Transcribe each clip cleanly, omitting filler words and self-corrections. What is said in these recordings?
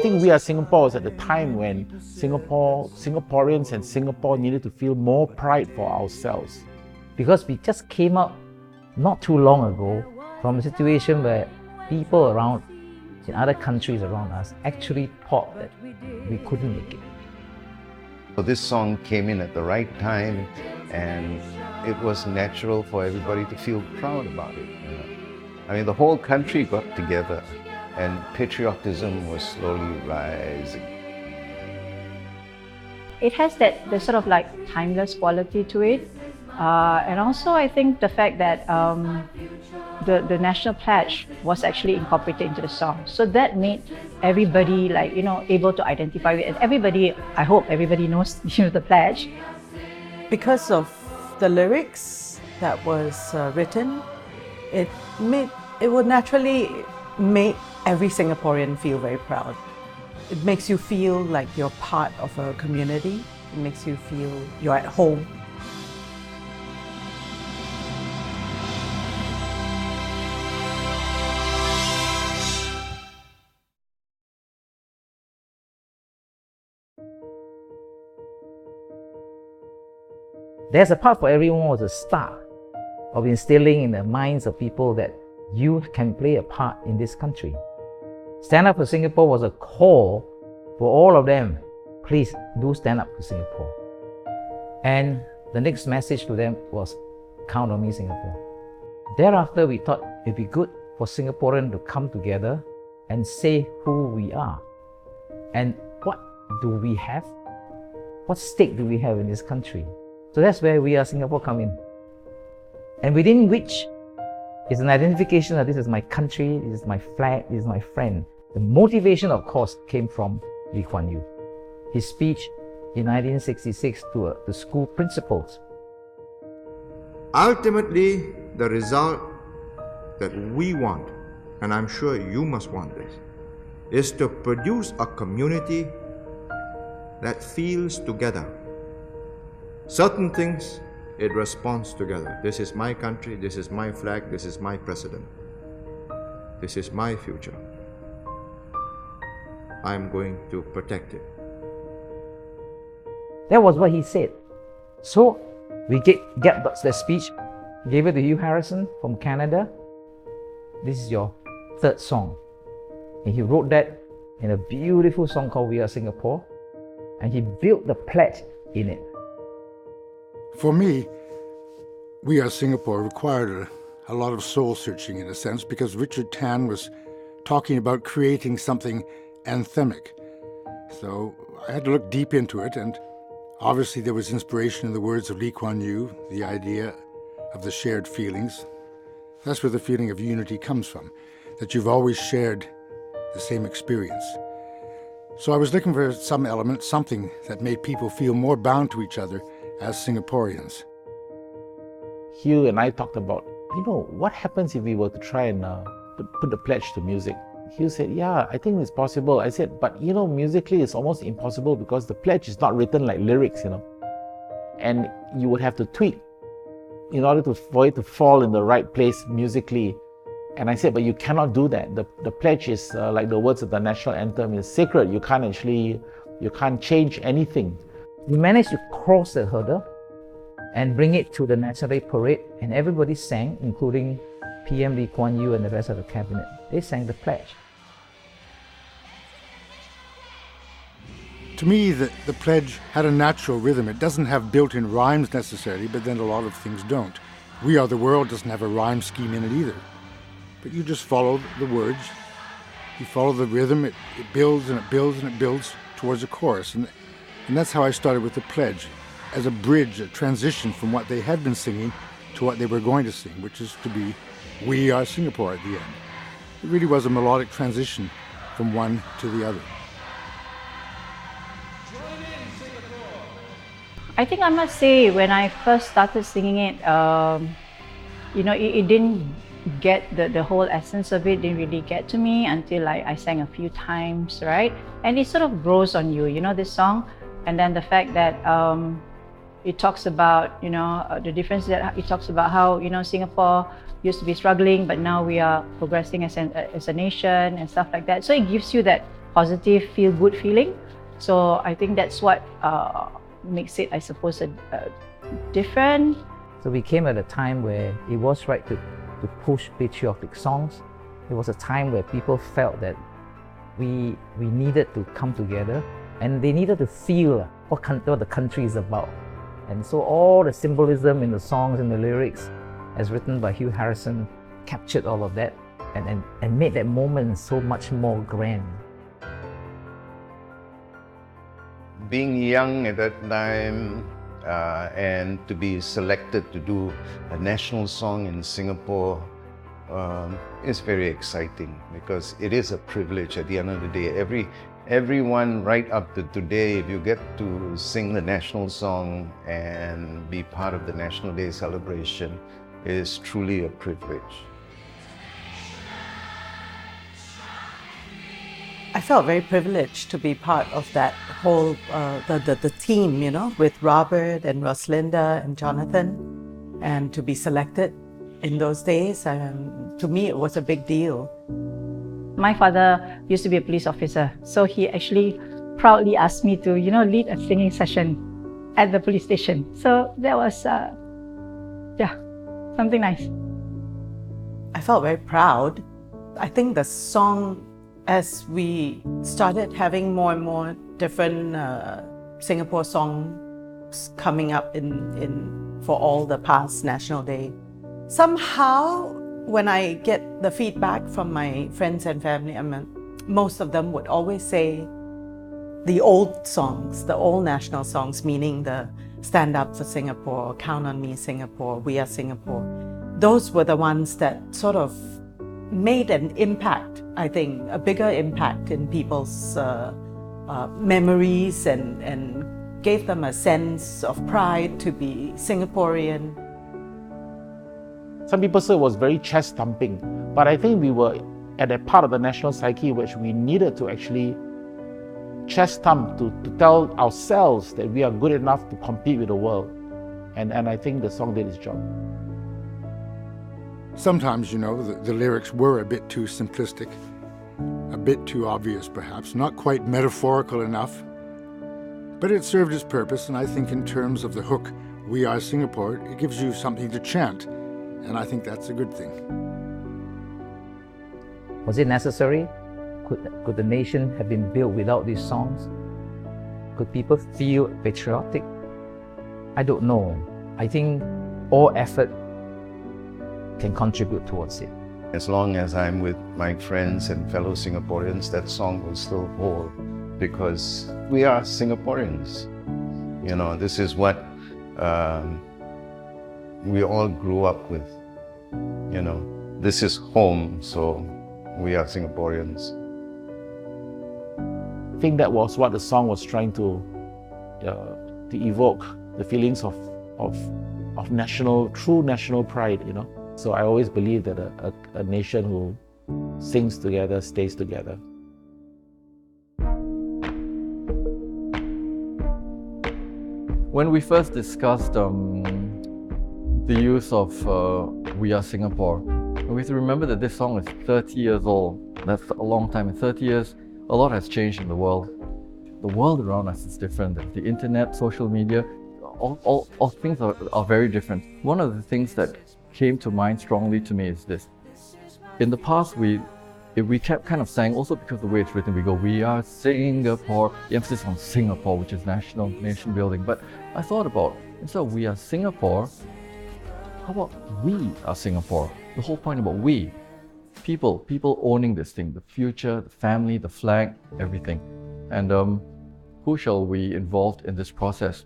think We Are Singapore was at the time when Singaporeans and Singapore needed to feel more pride for ourselves. Because we just came out not too long ago from a situation where people around in other countries around us actually thought that we couldn't make it. So this song came in at the right time, and it was natural for everybody to feel proud about it. You know? I mean, the whole country got together and patriotism was slowly rising. It has the sort of like timeless quality to it. And also I think the fact that the national pledge was actually incorporated into the song. So that made everybody able to identify with it. And everybody, I hope everybody knows the pledge. Because of the lyrics that was written, it would naturally make every Singaporean feel very proud. It makes you feel like you're part of a community. It makes you feel you're at home. There's a part for everyone was a start of instilling in the minds of people that you can play a part in this country. Stand Up for Singapore was a call for all of them. Please do stand up for Singapore. And the next message to them was, count on me, Singapore. Thereafter, we thought it'd be good for Singaporeans to come together and say who we are. And what do we have? What stake do we have in this country? So that's where We Are Singapore come in. And within which is an identification that this is my country, this is my flag, this is my friend. The motivation, of course, came from Lee Kuan Yew. His speech in 1966 to the school principals. Ultimately, the result that we want, and I'm sure you must want this, is to produce a community that feels together. Certain things, it responds together. This is my country, this is my flag, this is my president. This is my future. I'm going to protect it. That was what he said. So we get that speech, gave it to Hugh Harrison from Canada. This is your third song. And he wrote that in a beautiful song called We Are Singapore. And he built the pledge in it. For me, We Are Singapore required a lot of soul searching in a sense, because Richard Tan was talking about creating something anthemic. So I had to look deep into it, and obviously there was inspiration in the words of Lee Kuan Yew, the idea of the shared feelings. That's where the feeling of unity comes from, that you've always shared the same experience. So I was looking for some element, something that made people feel more bound to each other as Singaporeans. Hugh and I talked about, what happens if we were to try and put the pledge to music? Hugh said, yeah, I think it's possible. I said, but musically it's almost impossible because the pledge is not written like lyrics, and you would have to tweak in order for it to fall in the right place musically. And I said, but you cannot do that. The pledge is like the words of the national anthem, is sacred. You can't change anything. We managed to cross the hurdle and bring it to the National Day Parade, and everybody sang, including PM Lee Kuan Yew and the rest of the cabinet. They sang the pledge. To me, the pledge had a natural rhythm. It doesn't have built-in rhymes necessarily, but then a lot of things don't. We Are the World doesn't have a rhyme scheme in it either. But you just follow the words, you follow the rhythm, it builds and it builds and it builds towards a chorus. And that's how I started with the pledge, as a bridge, a transition from what they had been singing to what they were going to sing, which is to be We Are Singapore at the end. It really was a melodic transition from one to the other. I think I must say, when I first started singing it, it didn't get the whole essence of it, didn't really get to me until I sang a few times, right? And it sort of grows on you, this song. And then the fact that it talks about, the difference that it talks about how, Singapore used to be struggling, but now we are progressing as a nation and stuff like that. So it gives you that positive, feel-good feeling. So I think that's what makes it, I suppose, different. So we came at a time where it was right to push patriotic songs. It was a time where people felt that we needed to come together and they needed to feel what the country is about. And so all the symbolism in the songs and the lyrics, as written by Hugh Harrison, captured all of that and made that moment so much more grand. Being young at that time and to be selected to do a national song in Singapore is very exciting, because it is a privilege at the end of the day. Everyone right up to today, if you get to sing the national song and be part of the National Day celebration, is truly a privilege. I felt very privileged to be part of that whole, the team, you know, with Robert and Roslinda and Jonathan, and to be selected in those days. To me, it was a big deal. My father used to be a police officer, so he actually proudly asked me to, lead a singing session at the police station. So that was, something nice. I felt very proud. I think the song, as we started having more and more different Singapore songs coming up for all the past National Day, somehow when I get the feedback from my friends and family, most of them would always say the old songs, the old national songs, meaning the Stand Up for Singapore, Count on Me Singapore, We Are Singapore. Those were the ones that sort of made an impact, I think, a bigger impact in people's memories and gave them a sense of pride to be Singaporean. Some people say it was very chest thumping, but I think we were at a part of the national psyche which we needed to actually chest thump to tell ourselves that we are good enough to compete with the world. And I think the song did its job. Sometimes, the lyrics were a bit too simplistic, a bit too obvious perhaps, not quite metaphorical enough. But it served its purpose, and I think in terms of the hook, We Are Singapore, it gives you something to chant. And I think that's a good thing. Was it necessary? Could the nation have been built without these songs? Could people feel patriotic? I don't know. I think all effort can contribute towards it. As long as I'm with my friends and fellow Singaporeans, that song will still hold, because we are Singaporeans. This is what we all grew up with. This is home, so we are Singaporeans. I think that was what the song was trying to evoke, the feelings of true national pride, So I always believe that a nation who sings together stays together. When we first discussed the use of We Are Singapore, we have to remember that this song is 30 years old. That's a long time. In 30 years, a lot has changed in the world. The world around us is different. The internet, social media, all things are very different. One of the things that came to mind strongly to me is this. In the past, we kept kind of saying, also because of the way it's written, we go, we are Singapore, the emphasis on Singapore, which is nation building. But I thought about, instead of we are Singapore, how about we are Singapore? The whole point about we. People owning this thing, the future, the family, the flag, everything. And who shall we involve in this process?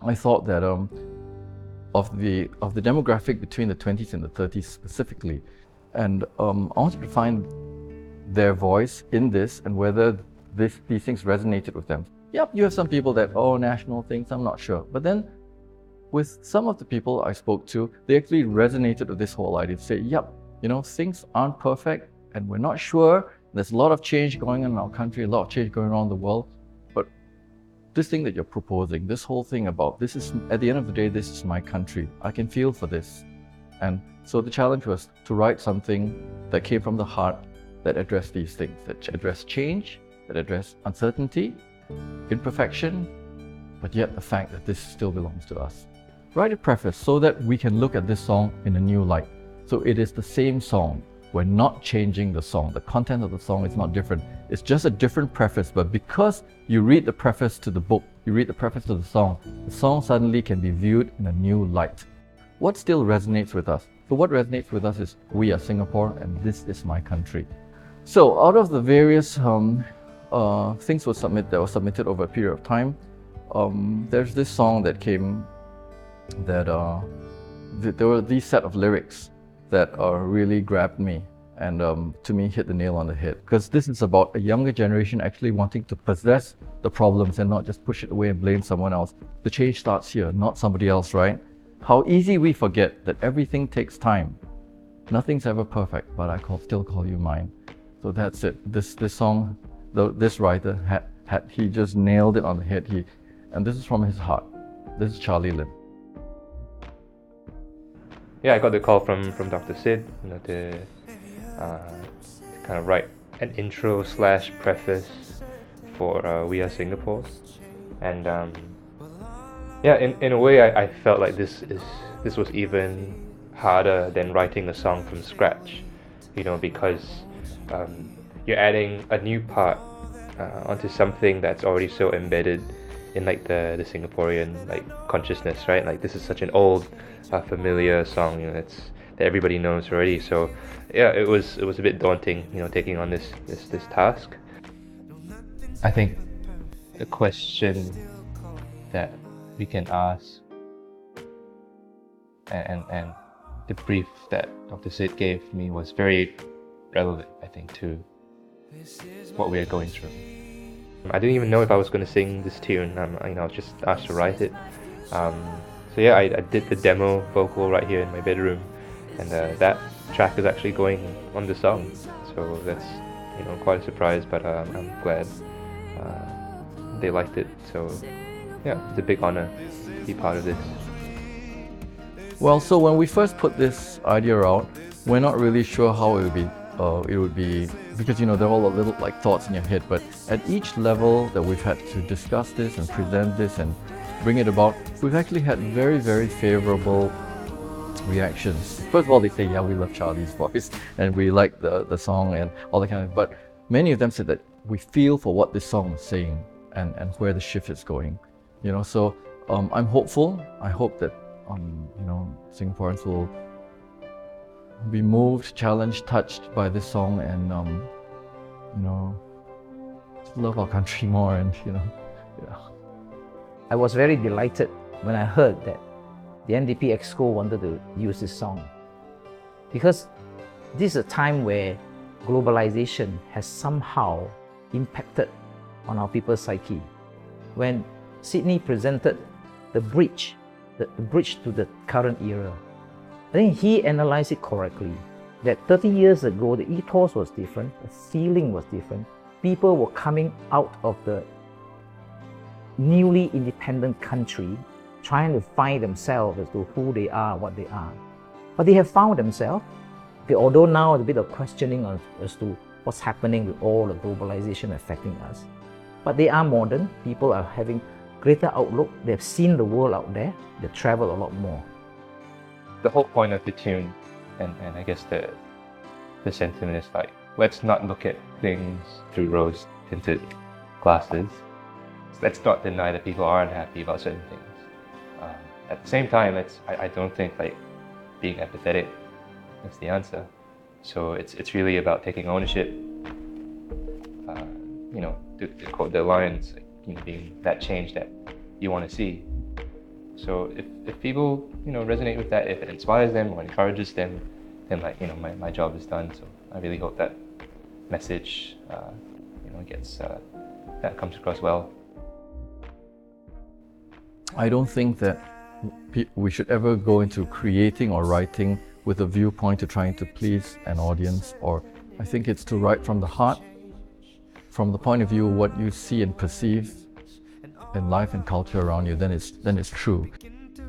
I thought that of the demographic between the 20s and the 30s specifically, and I wanted to find their voice in this and whether these things resonated with them. Yep, you have some people that, national things, I'm not sure. But then with some of the people I spoke to, they actually resonated with this whole idea to say, yep, things aren't perfect and we're not sure. There's a lot of change going on in our country, a lot of change going on in the world. But this thing that you're proposing, this whole thing about, this is, at the end of the day, this is my country. I can feel for this. And so the challenge was to write something that came from the heart, that addressed these things, that addressed change, that address uncertainty, imperfection, but yet the fact that this still belongs to us. Write a preface so that we can look at this song in a new light. So it is the same song. We're not changing the song. The content of the song is not different. It's just a different preface, but because you read the preface to the book, you read the preface to the song suddenly can be viewed in a new light. What still resonates with us? So what resonates with us is we are Singapore and this is my country. So out of the various things that were submitted over a period of time, there's this song that came that there were these set of lyrics that really grabbed me and to me hit the nail on the head, because this is about a younger generation actually wanting to possess the problems and not just push it away and blame someone else. The change starts here, not somebody else, right? How easy we forget that everything takes time. Nothing's ever perfect, but I still call you mine. So that's it. This song, this writer he just nailed it on the head. And this is from his heart. This is Charlie Lim. Yeah, I got the call from Dr. Sid, to kind of write an intro / preface for We Are Singapore, and yeah, in a way, I felt like this was even harder than writing a song from scratch, because you're adding a new part onto something that's already so embedded in like the Singaporean consciousness, right? Like this is such an old, familiar song, that everybody knows already. So yeah, it was a bit daunting, taking on this task. I think the question that we can ask and the brief that Dr. Sid gave me was very relevant, I think, to what we are going through. I didn't even know if I was going to sing this tune. I was just asked to write it. So yeah, I did the demo vocal right here in my bedroom, and that track is actually going on the song. So that's quite a surprise, but I'm glad they liked it. So yeah, it's a big honor to be part of this. Well, so when we first put this idea out, we're not really sure how it would be because there are all the little thoughts in your head, but at each level that we've had to discuss this and present this and bring it about, we've actually had very, very favorable reactions. First of all, they say, yeah, we love Charlie's voice and we like the song and all that kind of, but many of them said that we feel for what this song is saying and where the shift is going. So I'm hopeful. I hope that Singaporeans will be moved, challenged, touched by this song, and love our country more. And I was very delighted when I heard that the NDP Exco wanted to use this song, because this is a time where globalization has somehow impacted on our people's psyche. When Sydney presented the bridge to the current era, I think he analyzed it correctly, that 30 years ago the ethos was different, the feeling was different. People were coming out of the newly independent country trying to find themselves as to who they are, what they are. But they have found themselves, although now a bit of questioning as to what's happening with all the globalization affecting us. But they are modern, people are having greater outlook, they've seen the world out there, they've traveled a lot more. The whole point of the tune, and I guess the sentiment is let's not look at things through rose-tinted glasses. Let's not deny that people are unhappy about certain things. At the same time, I don't think being empathetic is the answer. So it's really about taking ownership. To quote the lines, being that change that you want to see. So if people resonate with that, if it inspires them or encourages them, then my job is done. So I really hope that message gets that comes across well. I don't think that we should ever go into creating or writing with a viewpoint to trying to please an audience, or I think it's to write from the heart, from the point of view of what you see and perceive in life and culture around you, then it's true.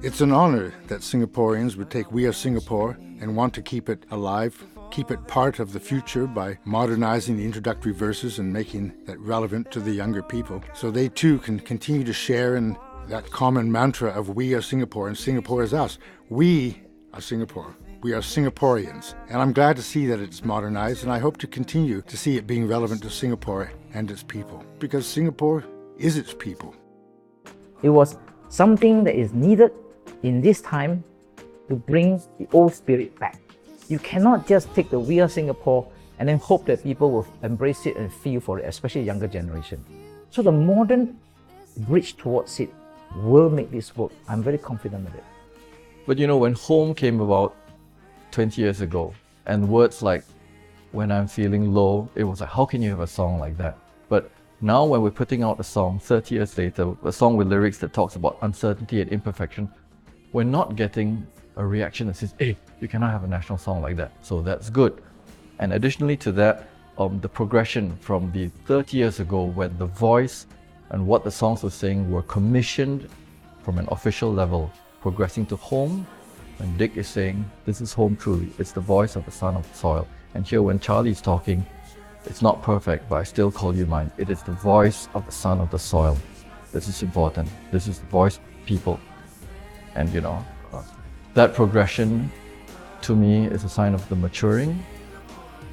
It's an honor that Singaporeans would take We Are Singapore and want to keep it alive keep it part of the future by modernizing the introductory verses and making that relevant to the younger people, so they too can continue to share in that common mantra of we are Singapore and Singapore is us. We are Singapore. We are Singaporeans. And I'm glad to see that it's modernized, and I hope to continue to see it being relevant to Singapore and its people, because Singapore is its people. It was something that is needed in this time to bring the old spirit back. You cannot just take the We Are Singapore and then hope that people will embrace it and feel for it, especially younger generation. So the modern bridge towards it will make this work. I'm very confident of it. But you know, when Home came about 20 years ago, and words like when I'm feeling low, it was like, how can you have a song like that? But now when we're putting out a song 30 years later, a song with lyrics that talks about uncertainty and imperfection, we're not getting a reaction that says, hey, you cannot have a national song like that. So that's good. And additionally to that, the progression from the 30 years ago when the voice and what the songs were saying were commissioned from an official level, progressing to Home, when Dick is saying, this is home truly, it's the voice of the son of the soil. And here when Charlie's talking, it's not perfect, but I still call you mine. It is the voice of the son of the soil. This is important. This is the voice of people. And you know, that progression to me is a sign of the maturing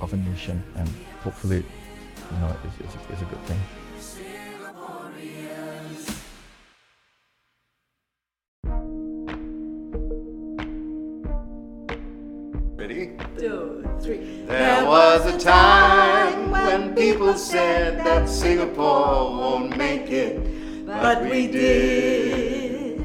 of a nation, and hopefully, you know, it's a good thing. Ready? 2, 3. There was a time when people said that Singapore won't make it, But we did.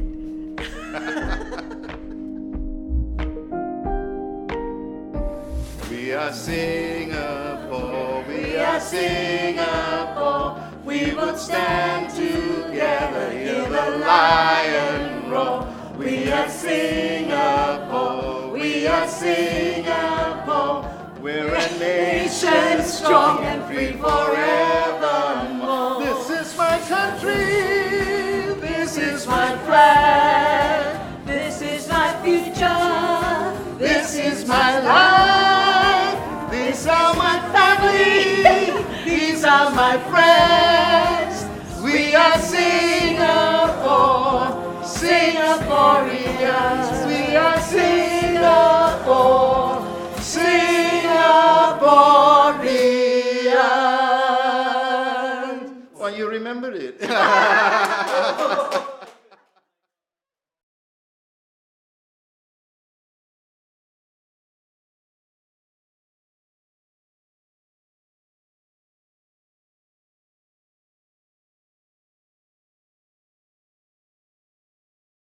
We are Singapore, we are Singapore. We would stand together, hear the lion roar. We are Singapore, we are Singapore. We're a nation strong and free forevermore. This is my country, this is my flag, This is my future. this is my life. These are my family, these are my friends. We are Singapore, Singaporeans. We are Singapore, Singaporeans. Well, you remembered it.